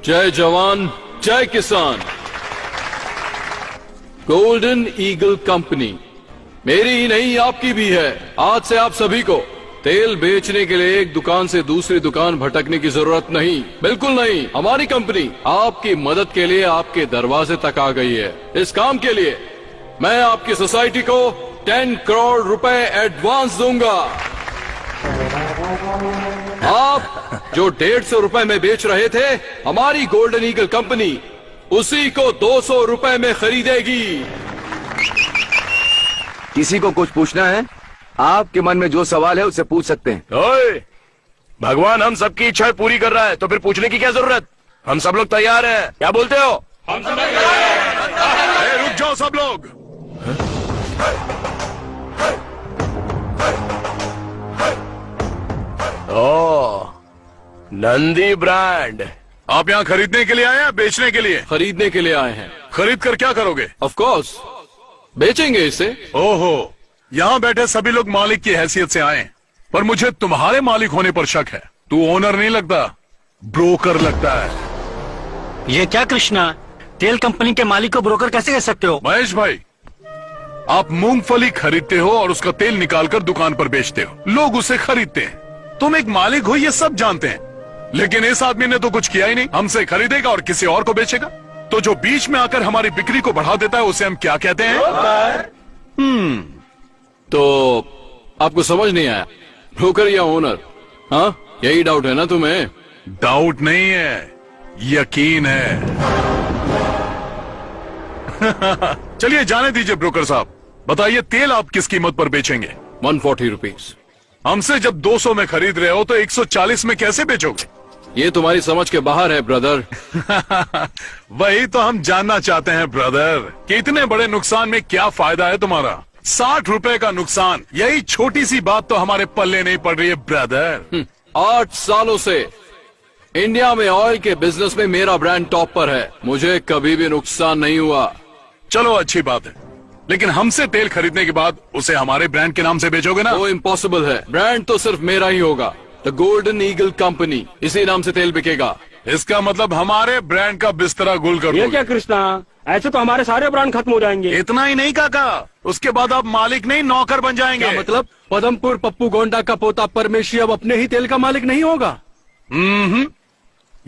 जय जवान जय किसान। गोल्डन ईगल कंपनी मेरी ही नहीं आपकी भी है। आज से आप सभी को तेल बेचने के लिए एक दुकान से दूसरी दुकान भटकने की जरूरत नहीं, बिल्कुल नहीं। हमारी कंपनी आपकी मदद के लिए आपके दरवाजे तक आ गई है। इस काम के लिए मैं आपकी सोसाइटी को 10 करोड़ रुपए एडवांस दूंगा। आप जो 150 रुपए में बेच रहे थे, हमारी गोल्डन ईगल कंपनी उसी को 200 रुपए में खरीदेगी। किसी को कुछ पूछना है? आपके मन में जो सवाल है उससे पूछ सकते हैं। ओए, भगवान हम सबकी इच्छाएं पूरी कर रहा है तो फिर पूछने की क्या जरूरत? हम सब लोग तैयार हैं। क्या बोलते हो? हम सब तैयार हैं। रुक जाओ सब लोग। ओ, नंदी ब्रांड। आप यहाँ खरीदने के लिए आए हैं, बेचने के लिए? खरीदने के लिए आए हैं। खरीद कर क्या करोगे? ऑफ कोर्स बेचेंगे इसे। ओहो, यहाँ बैठे सभी लोग मालिक की हैसियत से आए, पर मुझे तुम्हारे मालिक होने पर शक है। तू ओनर नहीं लगता, ब्रोकर लगता है। ये क्या कृष्णा, तेल कंपनी के मालिक को ब्रोकर कैसे कह सकते हो? महेश भाई, आप मूंगफली खरीदते हो और उसका तेल निकालकर दुकान पर बेचते हो, लोग उसे खरीदते हैं। तुम एक मालिक हो ये सब जानते हैं, लेकिन इस आदमी ने तो कुछ किया ही नहीं। हमसे खरीदेगा और किसी और को बेचेगा। तो जो बीच में आकर हमारी बिक्री को बढ़ा देता है उसे हम क्या कहते हैं? तो आपको समझ नहीं आया, ब्रोकर या ओनर? हाँ, यही डाउट है ना तुम्हें? डाउट नहीं है, यकीन है। चलिए जाने दीजिए ब्रोकर साहब, बताइए तेल आप किस कीमत पर बेचेंगे? 140 रुपीज। हमसे जब 200 में खरीद रहे हो तो 140 में कैसे बेचोगे? ये तुम्हारी समझ के बाहर है ब्रदर। वही तो हम जानना चाहते हैं ब्रदर, कि इतने बड़े नुकसान में क्या फायदा है तुम्हारा? 60 रुपए का नुकसान, यही छोटी सी बात तो हमारे पल्ले नहीं पड़ रही है ब्रदर। 8 सालों से इंडिया में ऑयल के बिजनेस में मेरा ब्रांड टॉप पर है, मुझे कभी भी नुकसान नहीं हुआ। चलो अच्छी बात है, लेकिन हमसे तेल खरीदने के बाद उसे हमारे ब्रांड के नाम से बेचोगे ना? वो इम्पॉसिबल है। ब्रांड तो सिर्फ मेरा ही होगा, द गोल्डन ईगल कंपनी, इसी नाम से तेल बिकेगा। इसका मतलब हमारे ब्रांड का बिस्तरा गुल कर ये दोगे? क्या कृष्णा, ऐसे तो हमारे सारे ब्रांड खत्म हो जाएंगे। इतना ही नहीं काका, उसके बाद आप मालिक नहीं नौकर बन जाएंगे। क्या मतलब? पदमपुर पप्पू गोंडा का पोता परमेशी अब अपने ही तेल का मालिक नहीं होगा?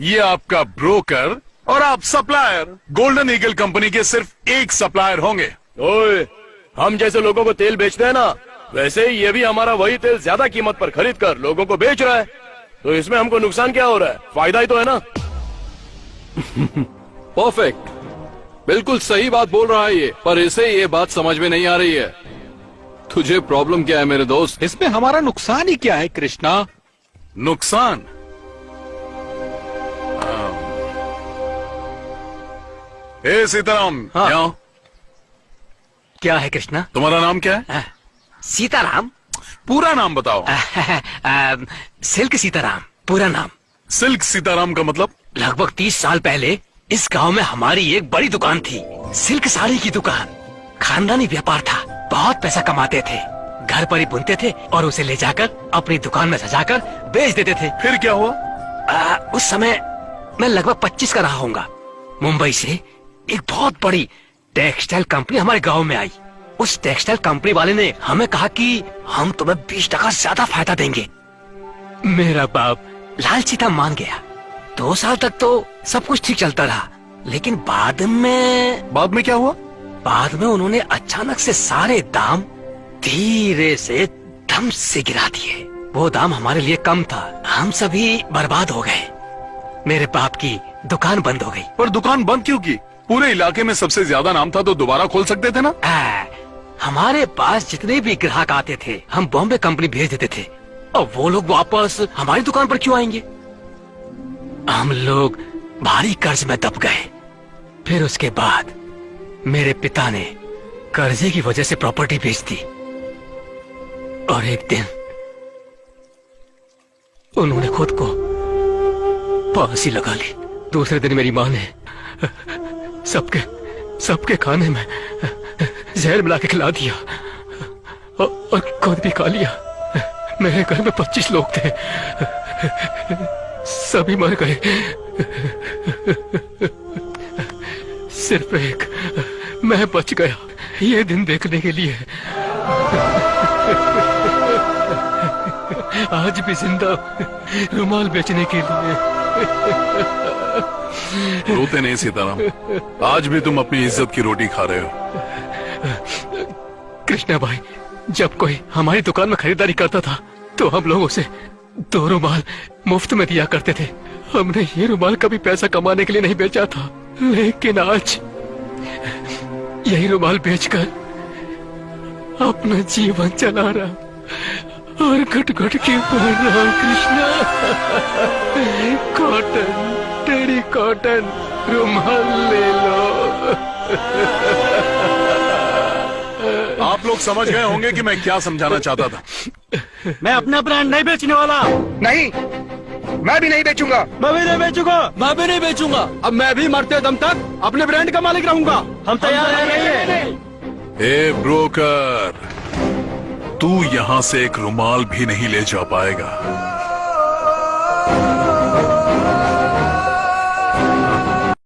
ये आपका ब्रोकर और आप सप्लायर। गोल्डन ईगल कंपनी के सिर्फ एक सप्लायर होंगे। ओए, हम जैसे लोगों को तेल बेचते हैं ना, वैसे ही ये भी हमारा वही तेल ज्यादा कीमत पर खरीद कर लोगों को बेच रहा है। तो इसमें हमको नुकसान क्या हो रहा है? फायदा ही तो है ना। परफेक्ट, बिल्कुल सही बात बोल रहा है ये, पर इसे ये बात समझ में नहीं आ रही है। तुझे प्रॉब्लम क्या है मेरे दोस्त? इसमें हमारा नुकसान ही क्या है कृष्णा? नुकसान? ए सीताराम, हाँ। यहाँ। क्या है कृष्णा? तुम्हारा नाम क्या है? सीताराम। पूरा नाम बताओ। सिल्क सीताराम पूरा नाम। सिल्क सीताराम का मतलब? लगभग 30 साल पहले इस गांव में हमारी एक बड़ी दुकान थी, सिल्क साड़ी की दुकान। खानदानी व्यापार था, बहुत पैसा कमाते थे, घर पर ही बुनते थे और उसे ले जाकर अपनी दुकान में सजाकर बेच देते थे। फिर क्या हुआ? उस समय मैं लगभग 25 का रहा होऊंगा। मुंबई से एक बहुत बड़ी टेक्सटाइल कंपनी हमारे गांव में आई। उस टेक्सटाइल कंपनी वाले ने हमें कहा कि हम तुम्हें 20% ज्यादा फायदा देंगे। मेरा बाप लालची था, मान गया। 2 साल तक तो सब कुछ ठीक चलता रहा, लेकिन बाद में क्या हुआ? बाद में उन्होंने अचानक से सारे दाम धीरे से धम से गिरा दिए। वो दाम हमारे लिए कम था, हम सभी बर्बाद हो गए। मेरे बाप की दुकान बंद हो गई। पर दुकान बंद क्यों की? पूरे इलाके में सबसे ज्यादा नाम था तो दोबारा खोल सकते थे ना? हमारे पास जितने भी ग्राहक आते थे हम बॉम्बे कंपनी भेज देते थे, और वो लोग वापस हमारी दुकान पर क्यों आएंगे? हम लोग भारी कर्ज में दब गए। फिर उसके बाद मेरे पिता ने कर्जे की वजह से प्रॉपर्टी बेच दी, और एक दिन उन्होंने खुद को फांसी लगा ली। दूसरे दिन मेरी माँ ने सबके खाने में जहर मिला के खिला दिया और खुद भी खा लिया। मेरे घर में 25 लोग थे, सभी मर गए। सिर्फ एक मैं बच गया ये दिन देखने के लिए। आज भी जिंदा रुमाल बेचने के लिए। रोते नहीं सीताराम, आज भी तुम अपनी इज्जत की रोटी खा रहे हो। कृष्णा भाई, जब कोई हमारी दुकान में खरीदारी करता था तो हम लोग उसे 2 रुमाल मुफ्त में दिया करते थे। हमने ये रुमाल कभी पैसा कमाने के लिए नहीं बेचा था, लेकिन आज यही रुमाल बेचकर अपना जीवन चला रहा और घट घट के मर रहा हूं। कृष्णा, कॉटन, तेरी कॉटन रुमाल ले लो। आप लोग समझ गए होंगे कि मैं क्या समझाना चाहता था। मैं अपना ब्रांड नहीं बेचने वाला। नहीं, मैं भी नहीं बेचूंगा। मैं भी नहीं बेचूंगा। मैं भी नहीं बेचूंगा। अब मैं भी मरते दम तक अपने ब्रांड का मालिक रहूंगा। हम तैयार हैं। ए ब्रोकर, तू यहाँ से एक रुमाल भी नहीं ले जा पाएगा।